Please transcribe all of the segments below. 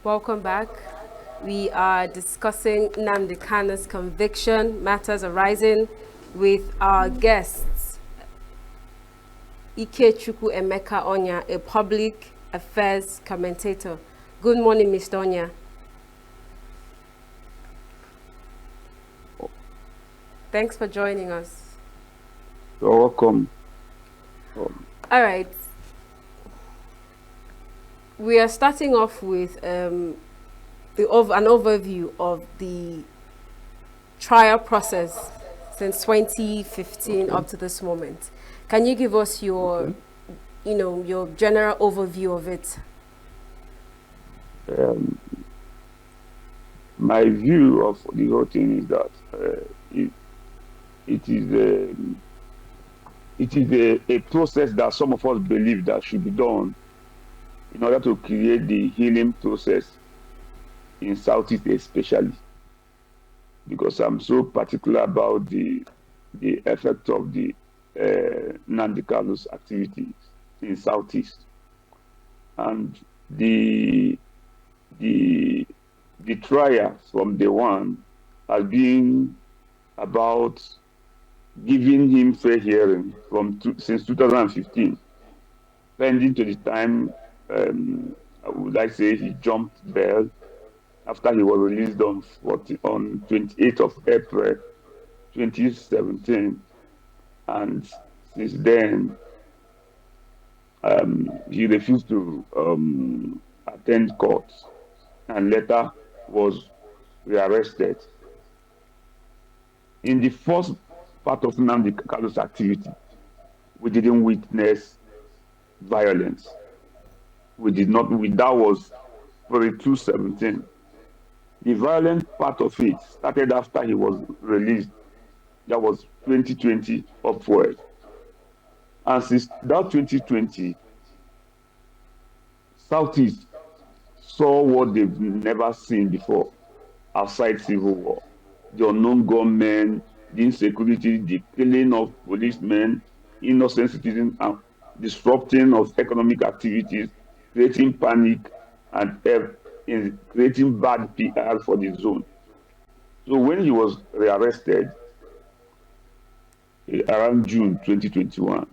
Welcome back. We are discussing Nnamdi Kanu's conviction matters arising with our guests, Ikechukwu Emeka Onya, a public affairs commentator. Good morning, Mr. Onya. Thanks for joining us. You're welcome. All right. We are starting off with an overview of the trial process since 2015 up to this moment. Can you give us your, your general overview of it? My view of the whole thing is that it is a process that some of us believe that should be done in order to create the healing process in Southeast especially, because I'm so particular about the effect of the Nnamdi Kanu's activities in Southeast, and the trial from day one has been about giving him fair hearing since 2015, pending to the time I would like to say he jumped bail after he was released on 28th of April 2017, and since then he refused to attend court and later was rearrested. In the first part of Nnamdi Kanu's activity, we didn't witness violence. That was 2017. The violent part of it started after he was released. That was 2020 upward. And since that 2020, Southeast saw what they've never seen before outside civil war. The unknown gunmen, the insecurity, the killing of policemen, innocent citizens, and disrupting of economic activities, creating panic, and creating bad PR for the zone. So when he was rearrested around June 2021,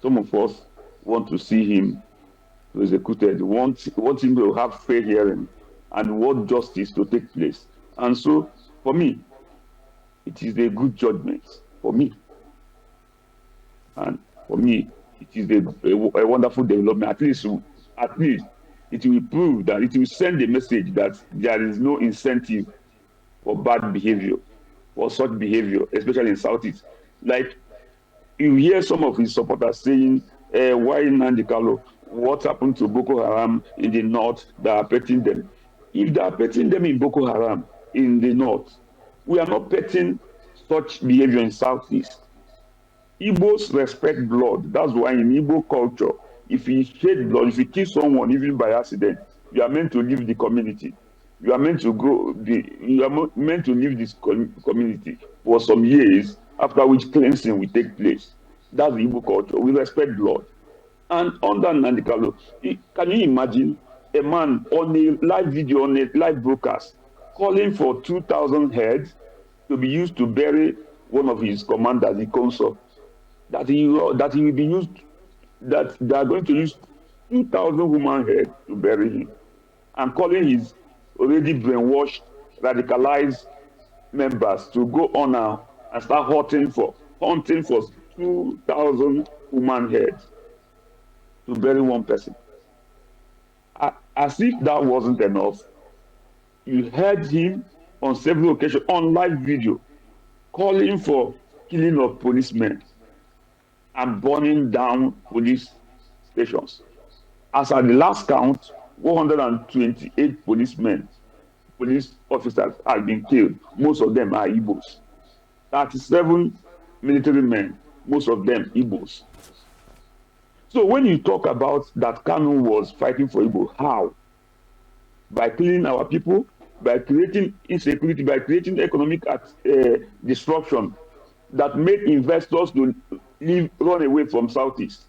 some of us want to see him executed, want him to have fair hearing, and want justice to take place. And so, for me, it is a good judgment for me. And for me, it is a wonderful development. At least it will prove that it will send a message that there is no incentive for bad behavior, for such behavior, especially in Southeast. Like, you hear some of his supporters saying, why Nnamdi Kanu? What happened to Boko Haram in the north that are petting them? If they are petting them in Boko Haram in the north, we are not petting such behavior in Southeast. Igbos respect blood. That's why in Igbo culture, if you shed blood, if you kill someone, even by accident, you are meant to leave the community. You are meant to you are meant to leave this community for some years, after which cleansing will take place. That's the Igbo culture. We respect blood. And under Nnamdi Kanu, can you imagine a man on a live video, on a live broadcast, calling for 2,000 heads to be used to bury one of his commanders, the consul, that he will be used, that they are going to use 2,000 human heads to bury him, and calling his already brainwashed, radicalized members to go on now and start hunting for 2,000 human heads to bury one person. As if that wasn't enough, you heard him on several occasions on live video calling for killing of policemen and burning down police stations. As at the last count, 128 police officers have been killed. Most of them are Igbos. 37 military men, most of them Igbos. So when you talk about that Kanu was fighting for Igbo, how? By killing our people, by creating insecurity, by creating economic disruption that made investors to run away from Southeast.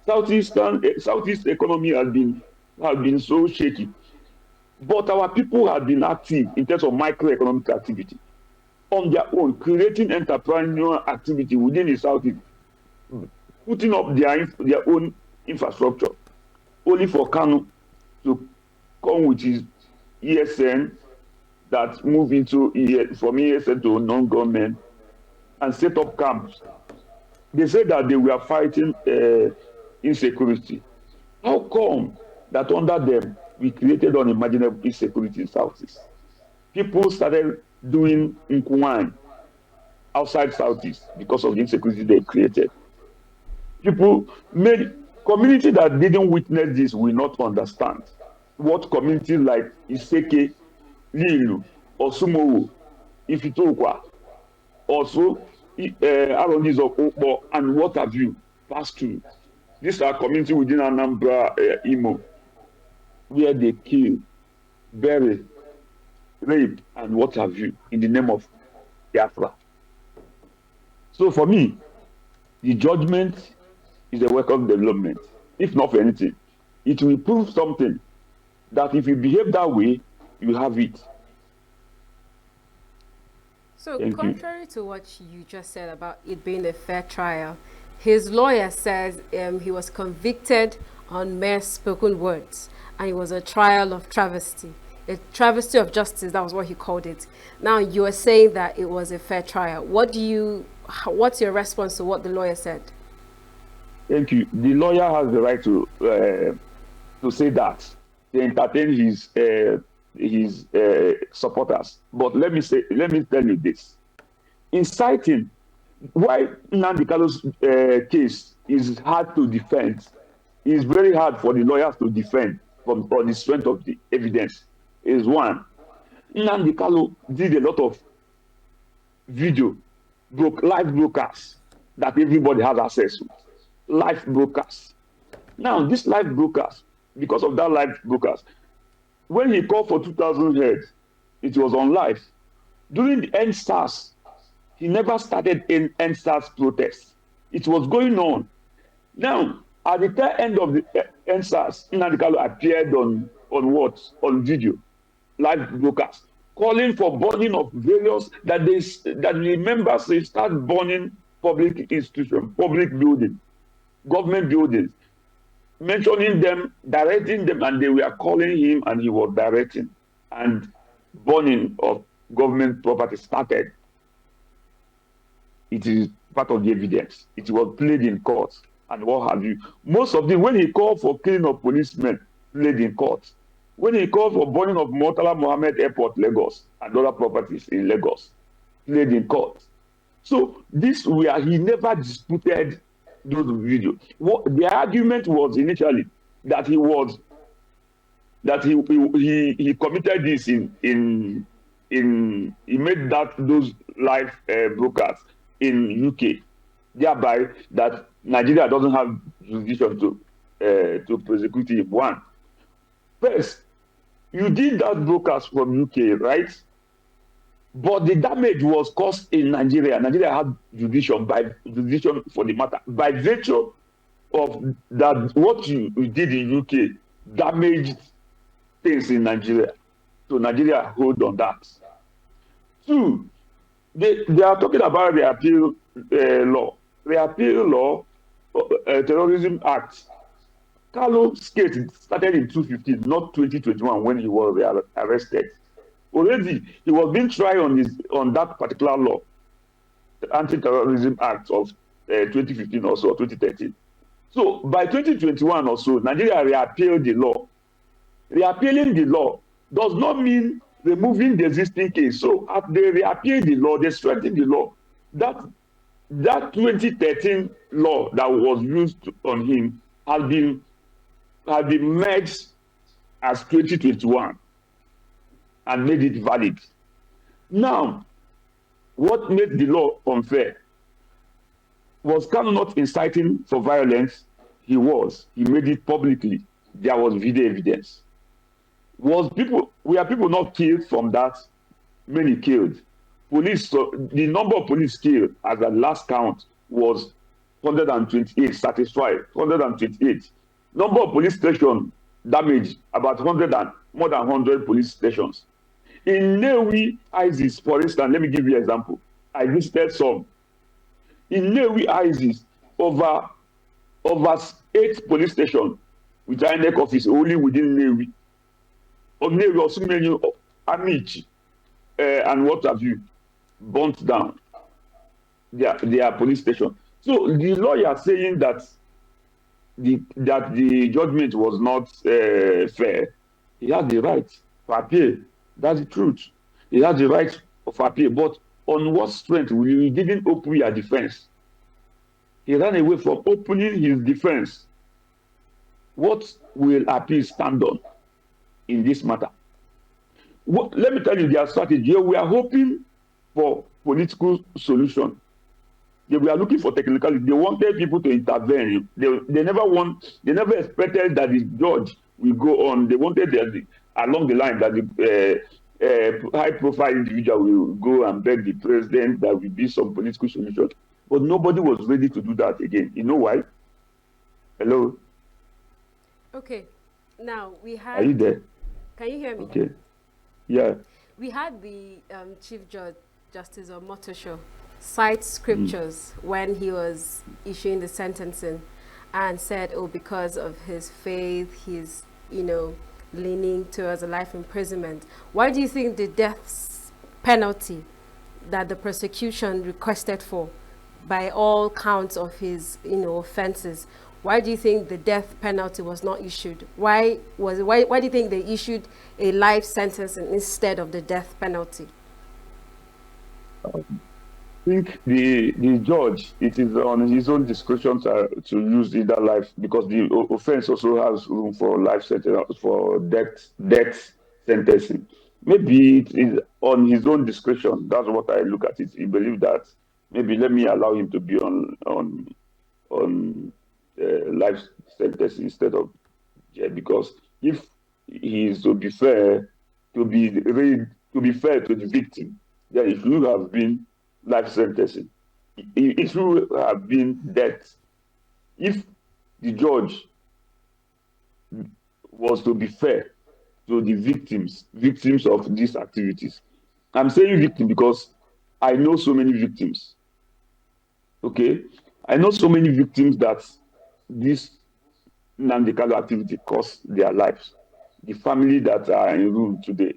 Southeast economy has been so shaky. But our people have been active in terms of microeconomic activity on their own, creating entrepreneurial activity within the Southeast, putting up their own infrastructure, only for Kanu to come with his ESN that move into from ESN to non-government and set up camps. They said that they were fighting insecurity. How come that under them we created unimaginable insecurity in Southeast? People started doing Nkuwan outside Southeast because of the insecurity they created. People made community that didn't witness this will not understand what communities like Iseke, Lilu, Osumowo, Ifitokwa, also Arondis of Okpo, and what have you passed through. These are communities within Anambra, Imo, where they kill, bury, rape, and what have you in the name of Biafra. So for me, the judgment is a welcome development. If not for anything, it will prove something that if you behave that way, you have it. So contrary to what you just said about it being a fair trial, his lawyer says he was convicted on mere spoken words, and it was a trial of travesty, a travesty of justice. That was what he called it. Now you are saying that it was a fair trial. What's your response to what the lawyer said? Thank you. The lawyer has the right to say that, to entertain his supporters. But let me tell you this: inciting, why Nnamdi Kanu's case is hard to defend. It's very hard for the lawyers to defend on the strength of the evidence. Is one, Nnamdi Kanu did a lot of live broadcasts that everybody has access to. Live broadcasts. Now, this live broadcast, because of that live broadcast, when he called for 2,000 heads, it was on live. During the NSAS, he never started in NSAS protests. It was going on. Now, at the tail end of the NSAS, Nnamdi Kanu appeared on video, live broadcast, calling for burning of various, that the members say start burning public institutions, public buildings, government buildings, mentioning them, directing them, and they were calling him, and he was directing, and burning of government property started. It is part of the evidence. It was played in court and what have you. Most of them, when he called for killing of policemen, played in court. When he called for burning of Murtala Mohammed Airport, Lagos, and other properties in Lagos, played in court. So he never disputed those videos. The argument was initially that he committed this he made those live broadcasts in UK, thereby that Nigeria doesn't have jurisdiction to prosecute him. One, first, you did that broadcast from UK, right? But the damage was caused in Nigeria. Nigeria had jurisdiction for the matter. By virtue of that, what you did in UK damaged things in Nigeria. So Nigeria hold on that. Two, they are talking about the appeal law. The appeal law, Terrorism Act. Kanu's case started in 2015, not 2021 when he was arrested. Already, he was being tried on that particular law, the Anti-Terrorism Act of 2015 or so, 2013. So by 2021 or so, Nigeria reappealed the law. Reappealing the law does not mean removing the existing case. So as they reappealed the law, they strengthened the law. That 2013 law that was used on him has been merged as 2021 and made it valid. Now, what made the law unfair was Kanu not inciting for violence. He made it publicly. There was video evidence. Were people not killed from that? Many killed. The number of police killed as the last count was 128, satisfied, 128. Number of police stations damaged, about more than 100 police stations. In Nnewi, ISIS, for instance, let me give you an example. I visited some. In Nnewi, ISIS, over 8 police stations with INEC office only within Nnewi. Or Nnewi, or so many, Amici, and what have you, burnt down their police station. So the lawyer saying that the judgment was not fair, he has the right to appeal. That's the truth. He has the right of appeal. But on what strength? He didn't open your defense. He ran away from opening his defense. What will appeal stand on in this matter? Let me tell you their strategy. We are hoping for political solution. They were looking for technicality. They wanted people to intervene. They never expected that the judge will go on. They wanted along the line that the high-profile individual will go and beg the president that will be some political solution. But nobody was ready to do that again. You know why? Hello? Okay. Now, we had... Are you there? Can you hear me? Okay. Yeah. We had the Chief Judge, Justice Omotosho, cite scriptures when he was issuing the sentencing and said, oh, because of his faith, he's, leaning towards a life imprisonment. Why do you think the death penalty that the prosecution requested for by all counts of his, offenses, why do you think the death penalty was not issued? Why do you think they issued a life sentence instead of the death penalty? I think the judge, it is on his own discretion to use either life, because the offense also has room for life sentence, for death sentencing. Maybe it is on his own discretion. That's what I look at it. He believes that maybe let me allow him to be on life sentence instead of jail, because if he is to be fair to the victim, then it should have been life sentencing. It should have been death. If the judge was to be fair to the victims of these activities. I'm saying victim because I know so many victims. Okay? I know so many victims that this Nnamdi activity cost their lives. The family that are in room today.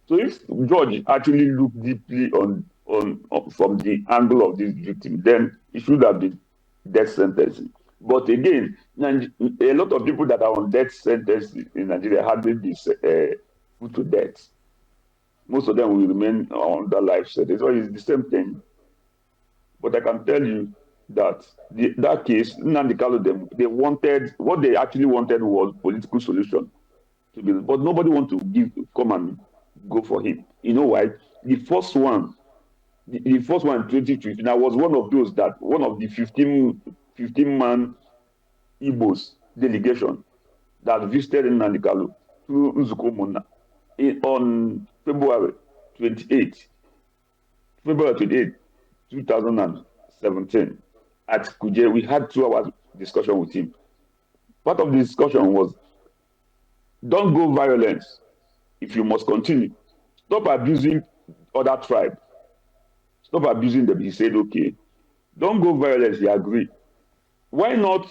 So if judge actually look deeply on from the angle of this victim, then it should have been death sentencing. But again, a lot of people that are on death sentence in Nigeria hardly be put to death. Most of them will remain on the life sentence. So it's the same thing. But I can tell you that that case, Nnamdi Kanu, they wanted, what they actually wanted was political solution to be, but nobody want to come and go for him. You know why? The first one in 2020, I was one of those that one of the 15-man Igbos delegation that visited Nnamdi Kanu through Nzukọ Ụmụnna on February 28, 2017 at Kuje. We had 2 hours discussion with him. Part of the discussion was, don't go violence if you must continue. Stop abusing other tribes. Stop abusing them. He said, okay. Don't go violence, he agreed. Why not,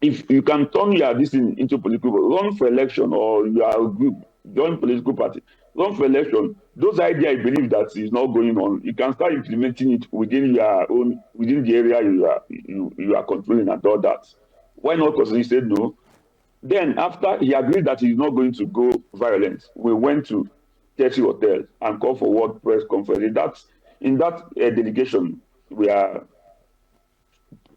if you can turn this into political, run for election, or you are a group, join political party, run for election. Those ideas, I believe that is not going on. You can start implementing it within your own, within the area you are controlling and all that. Why not? Because he said no. Then after he agreed that he's not going to go violent, we went to 30 Hotel and called for World Press Conference. In that delegation, we are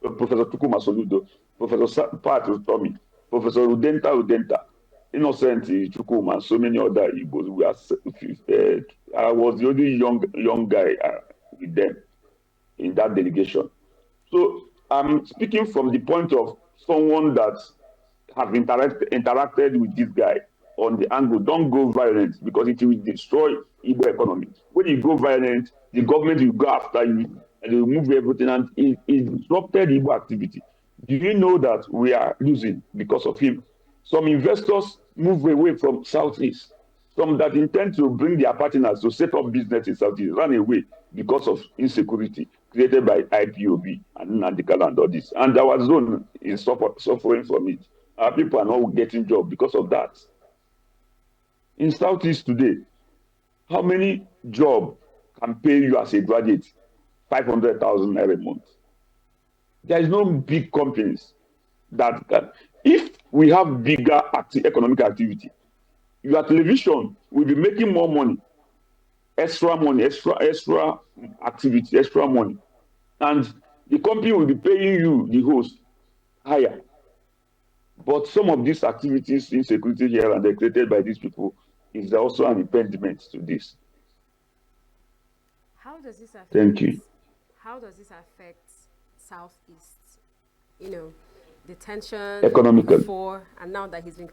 Professor Tukuma Soludo, Professor Pat Tommy, Professor Udenta, Innocent Chukuma, and so many other Igbos. I was the only young guy with them in that delegation. So I'm speaking from the point of someone that have interacted with this guy on the angle. Don't go violent because it will destroy Igbo economy. When you go violent, the government will go after you and they will move everything, and it disrupted Igbo activity. Do you know that we are losing because of him? Some investors move away from Southeast. Some that intend to bring their partners to set up business in Southeast ran away because of insecurity created by IPOB and Nnamdi and all this. And our zone is suffering from it. Our people are not getting jobs because of that. In Southeast today, how many jobs can pay you as a graduate 500,000 naira a month? There is no big companies that can. If we have bigger economic activity, your television will be making more money, extra activity, extra money, and the company will be paying you, the host, higher. But some of these activities, insecurity here and they're created by these people, is also an impediment to this. How does this affect? Thank you. How does this affect Southeast? You know, the tension economically before and now that he's been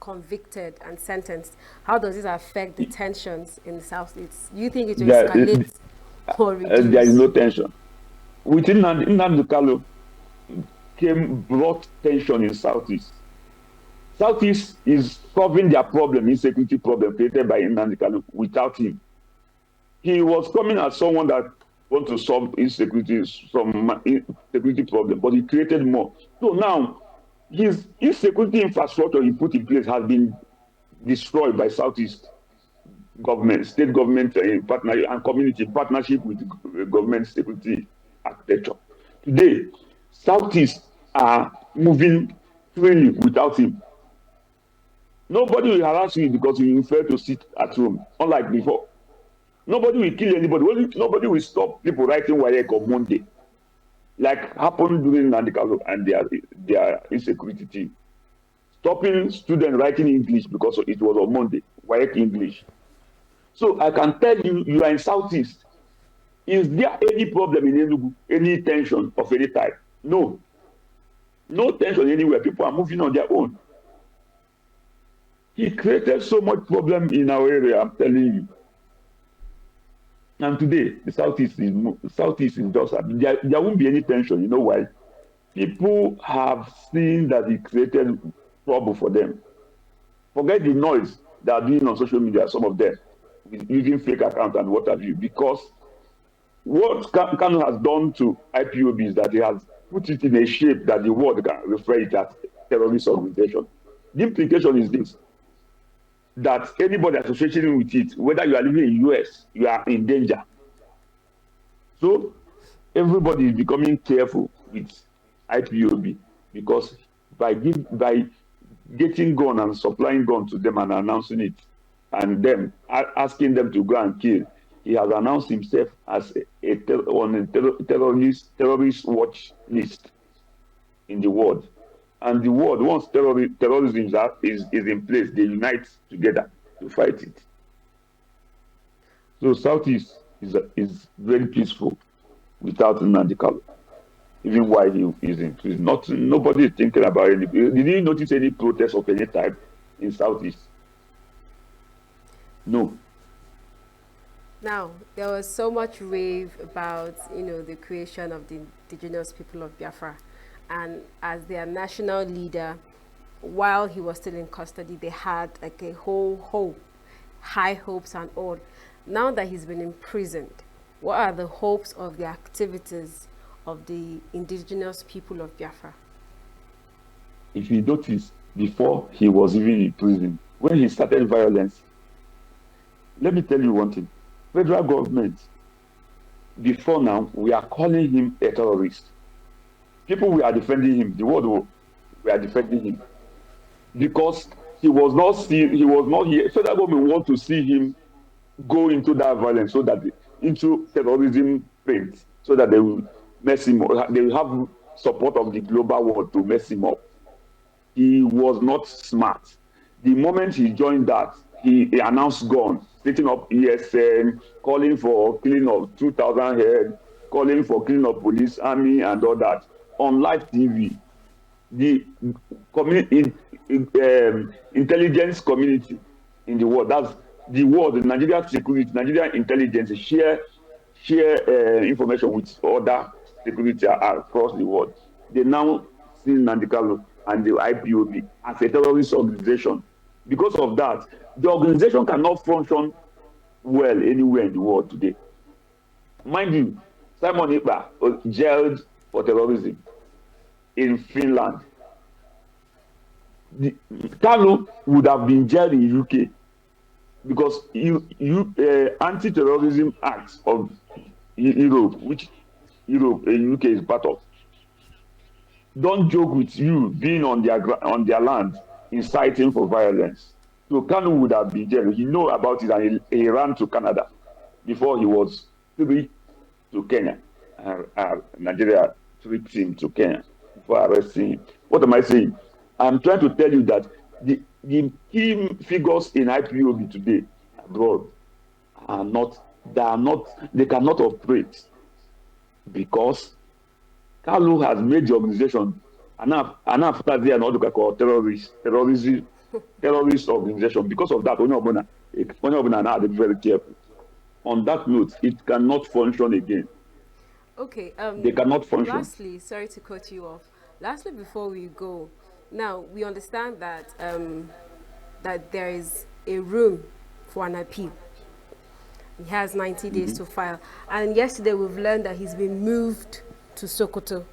convicted and sentenced. How does this affect the tensions in the Southeast? Do you think it will escalate or reduce? There is no tension. Within Nnamdi brought tension in Southeast. Southeast is solving their problem, insecurity problem created by Nnamdi without him. He was coming as someone that want to solve insecurity problem, but he created more. So now his insecurity infrastructure he put in place has been destroyed by Southeast government, state government partner and community partnership with government security architecture. Today, Southeast are moving freely without him. Nobody will harass you because you prefer to sit at home, unlike before. Nobody will kill anybody. Nobody will stop people writing WAEC on Monday, like happened during Nnamdi and their insecurity team. Stopping students writing English because it was on Monday, WAEC English. So I can tell you, you are in Southeast. Is there any problem in Enugu, any tension of any type? No. No tension anywhere. People are moving on their own. He created so much problem in our area, I'm telling you. And today, the Southeast is just, there won't be any tension. You know why? People have seen that he created trouble for them. Forget the noise they are doing on social media, some of them, using fake accounts and what have you. Because what Kanu has done to IPOB is that he has put it in a shape that the world can refer it as terrorist organization. The implication is this, that anybody associating with it, whether you are living in US, you are in danger. So everybody is becoming careful with IPOB because by getting gun and supplying gun to them and announcing it, and them asking them to go and kill, he has announced himself as on a terrorist watch list in the world. And the world, once terrorism is in place, they unite together to fight it. So Southeast is very peaceful without Nnamdi, even while he is in prison. Nobody is thinking about it. Did you notice any protest of any type in Southeast? No. Now, there was so much rave about, the creation of the indigenous people of Biafra. And as their national leader, while he was still in custody, they had like a whole hope, high hopes and all. Now that he's been imprisoned, what are the hopes of the activities of the indigenous people of Biafra? If you notice, before he was even in prison, when he started violence, let me tell you one thing. Federal government, before now, we are calling him a terrorist. People were defending him. The world were defending him because he was not here. Federal government want to see him go into that violence, so that into terrorism paint, so that they will mess him up. They will have support of the global world to mess him up. He was not smart. The moment he joined that, he announced gun, setting up ESN, calling for killing of 2,000 heads, calling for killing of police, army, and all that on live TV. The intelligence community in the world, that's the world, the Nigerian security, Nigerian intelligence share information with other security across the world. They now see Nnamdi and the IPOB as a terrorist organization. Because of that, the organization cannot function well anywhere in the world today. Mind you, Simon Ekpa was jailed for terrorism in Finland. Kanu would have been jailed in UK because anti-terrorism acts of Europe, which Europe and UK is part of, don't joke with you being on their land, inciting for violence. So Kanu would have been jailed. He know about it, and he ran to Canada before he was free to Kenya. Nigeria tricked him to Kenya before arresting him. What am I saying? I'm trying to tell you that the key figures in IPOB today abroad they cannot operate because Kalu has made the organization after they are not called terrorist organization. Because of that, Onye now they be very careful. On that note, it cannot function again. Okay. They cannot function. Lastly, sorry to cut you off. Lastly, before we go, now we understand that that there is a room for an appeal. He has 90 days to file, and yesterday we've learned that he's been moved to Sokoto.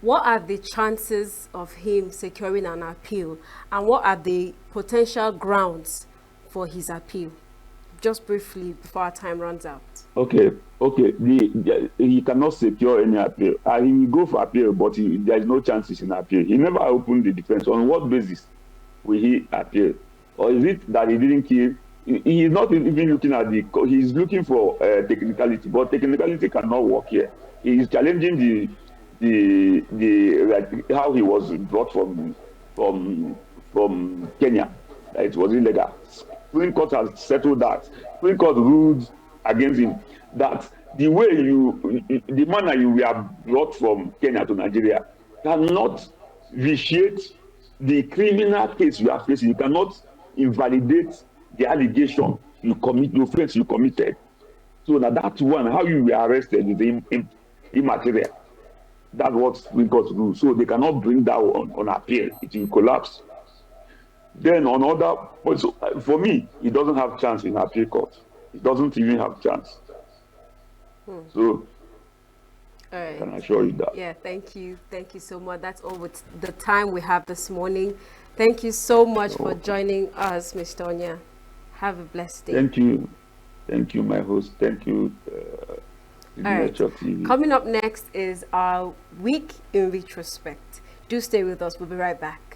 What are the chances of him securing an appeal, and what are the potential grounds for his appeal? Just briefly before our time runs out. Okay. He cannot secure any appeal. He will go for appeal, but there is no chances in appeal. He never opened the defense. On what basis will he appeal? Or is it that he didn't kill? He is not even looking at he's looking for technicality, but technicality cannot work here. He is challenging how he was brought from Kenya. That it was illegal. Supreme Court has settled that. Supreme Court ruled against him that the way the manner you were brought from Kenya to Nigeria cannot vitiate the criminal case you are facing. You cannot invalidate the allegation you commit, the offense you committed. So now that one, how you were arrested is immaterial. That's what Supreme Court rules. So they cannot bring that on appeal. It will collapse. Then on other points, for me, he doesn't have chance in appeal court. He doesn't even have chance. So, all right. Can I assure you that? Yeah, thank you. Thank you so much. That's all with the time we have this morning. Thank you so much for joining us, Mr. Onya. Have a blessed day. Thank you. Thank you, my host. Thank you, all right. TV. Coming up next is our week in retrospect. Do stay with us. We'll be right back.